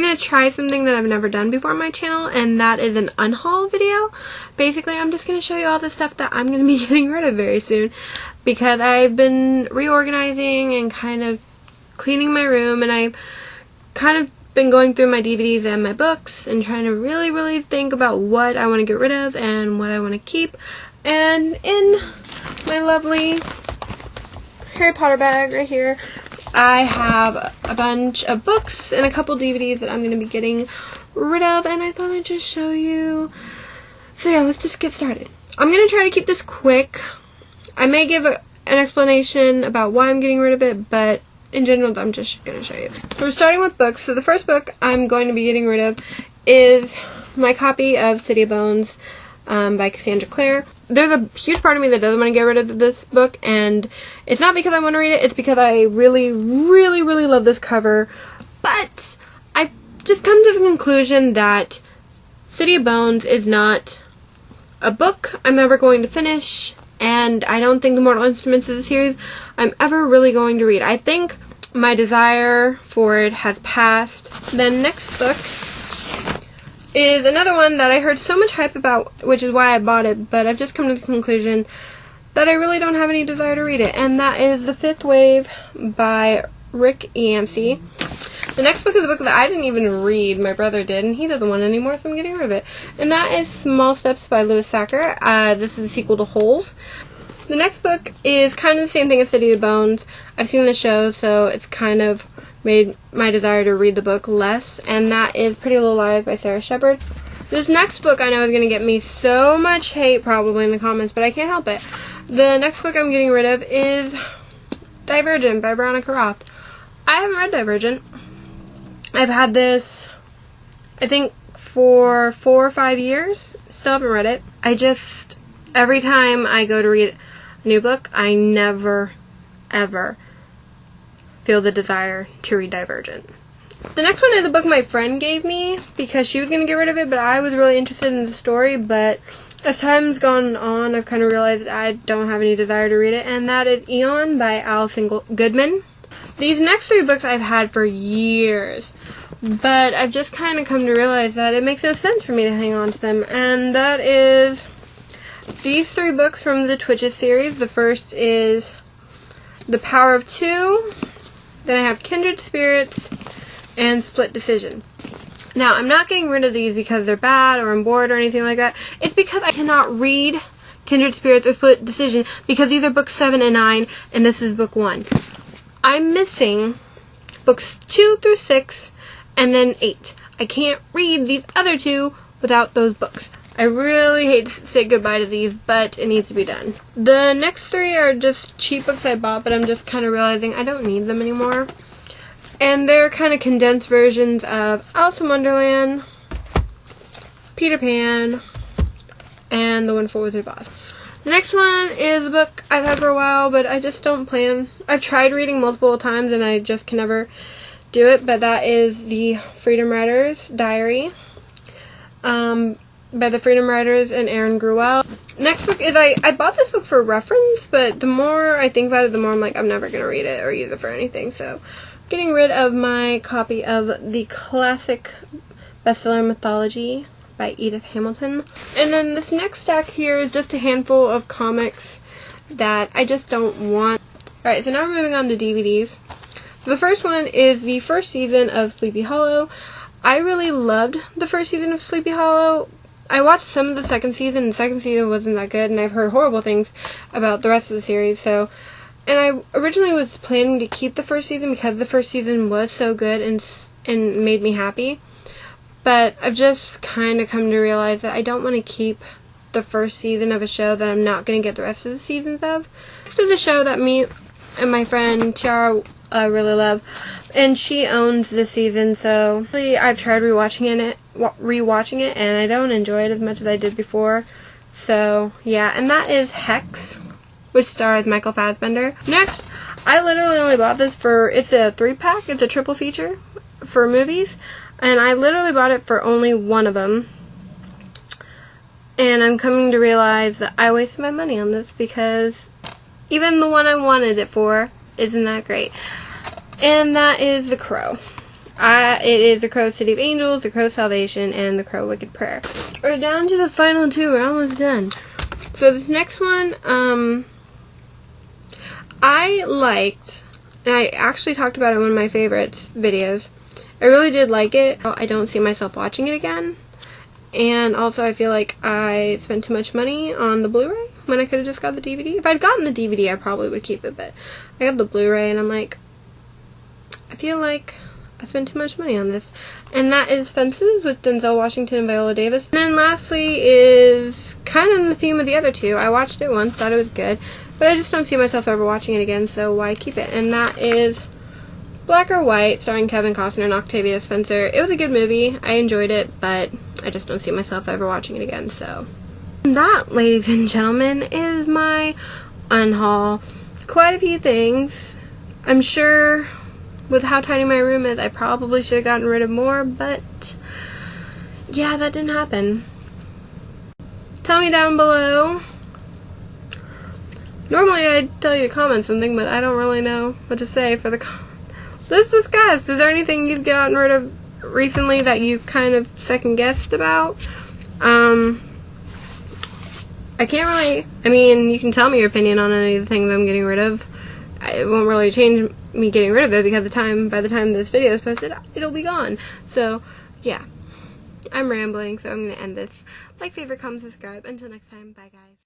I'm going to try something that I've never done before on my channel, and that is an unhaul video. Basically, I'm just going to show you all the stuff that I'm going to be getting rid of very soon, because I've been reorganizing and kind of cleaning my room, and I've kind of been going through my DVDs and my books and trying to really think about what I want to get rid of and what I want to keep. And in my lovely Harry Potter bag right here, I have a bunch of books and a couple DVDs that I'm going to be getting rid of, and I thought I'd just show you. So yeah, let's just get started. I'm going to try to keep this quick. I may give an explanation about why I'm getting rid of it, but in general, I'm just going to show you. So we're starting with books. So the first book I'm going to be getting rid of is my copy of City of Bones by Cassandra Clare. There's a huge part of me that doesn't want to get rid of this book, and it's not because I want to read it, it's because I really love this cover. But I've just come to the conclusion that City of Bones is not a book I'm ever going to finish, and I don't think the Mortal Instruments of the series I'm ever really going to read. I think my desire for it has passed. The next book is another one that I heard so much hype about, which is why I bought it, but I've just come to the conclusion that I really don't have any desire to read it, and that is The Fifth Wave by Rick Yancey. The next book is a book that I didn't even read. My brother did, and he doesn't want it anymore, so I'm getting rid of it. And that is Small Steps by Lewis Sacker. This is a sequel to Holes. The next book is kind of the same thing as City of Bones. I've seen the show, so it's kind of made my desire to read the book less, and that is Pretty Little Lies by Sarah Shepard. This next book I know is going to get me so much hate probably in the comments, but I can't help it. The next book I'm getting rid of is Divergent by Veronica Roth. I haven't read Divergent. I've had this, I think, for 4 or 5 years. Still haven't read it. Every time I go to read a new book, I never, ever feel the desire to read Divergent. The next one is a book my friend gave me because she was going to get rid of it, but I was really interested in the story, but as time's gone on, I've kind of realized I don't have any desire to read it, and that is Eon by Alison Goodman. These next 3 books I've had for years, but I've just kind of come to realize that it makes no sense for me to hang on to them, and that is these 3 books from the Twitches series. The first is The Power of Two, then I have Kindred Spirits, and Split Decision. Now, I'm not getting rid of these because they're bad or I'm bored or anything like that. It's because I cannot read Kindred Spirits or Split Decision because these are books 7 and 9, and this is book 1. I'm missing books 2 through 6 and then 8. I can't read these other 2 without those books. I really hate to say goodbye to these, but it needs to be done. The next 3 are just cheap books I bought, but I'm just kind of realizing I don't need them anymore. And they're kind of condensed versions of Alice in Wonderland, Peter Pan, and The Wonderful Wizard of Oz. The next one is a book I've had for a while, but I just don't plan. I've tried reading multiple times and I just can never do it, but that is The Freedom Writers Diary by the Freedom Writers and Aaron Gruwell. Next book is, I bought this book for reference, but the more I think about it, the more I'm like, I'm never going to read it or use it for anything, so getting rid of my copy of the classic bestseller Mythology by Edith Hamilton. And then this next stack here is just a handful of comics that I just don't want. Alright, so now we're moving on to DVDs. So the first one is the first season of Sleepy Hollow. I really loved the first season of Sleepy Hollow. I watched some of the second season, and the second season wasn't that good, and I've heard horrible things about the rest of the series, so. And I originally was planning to keep the first season because the first season was so good and made me happy. But I've just kind of come to realize that I don't want to keep the first season of a show that I'm not going to get the rest of the seasons of. This is a show that me and my friend Tiara really love, and she owns this season, so I've tried rewatching it, and I don't enjoy it as much as I did before. So yeah, and that is Hex, which stars Michael Fassbender. Next, I literally only bought this it's a 3-pack, it's a triple feature for movies, and I literally bought it for only one of them. And I'm coming to realize that I wasted my money on this because even the one I wanted it for isn't that great. And that is The Crow. It is the Crow City of Angels, the Crow Salvation, and the Crow Wicked Prayer. We're down to the final two. We're almost done. So this next one, I liked, and I actually talked about it in one of my favorites videos. I really did like it. I don't see myself watching it again. And also I feel like I spent too much money on the Blu-ray when I could have just got the DVD. If I'd gotten the DVD, I probably would keep it, but I got the Blu-ray and I'm like, I feel like I spent too much money on this. And that is Fences with Denzel Washington and Viola Davis. And then lastly is kind of in the theme of the other two. I watched it once, thought it was good, but I just don't see myself ever watching it again, so why keep it? And that is Black or White, starring Kevin Costner and Octavia Spencer. It was a good movie. I enjoyed it, but I just don't see myself ever watching it again, so. And that, ladies and gentlemen, is my unhaul. Quite a few things. I'm sure with how tiny my room is, I probably should have gotten rid of more, but yeah, that didn't happen. Tell me down below. Normally I'd tell you to comment something, but I don't really know what to say for the comments. Let's discuss. Is there anything you've gotten rid of recently that you've kind of second-guessed about? I can't really, I mean, you can tell me your opinion on any of the things I'm getting rid of. It won't really change me getting rid of it because by the time this video is posted, it'll be gone. So, yeah. I'm rambling, so I'm going to end this. Like, favorite, comment, subscribe. Until next time, bye guys.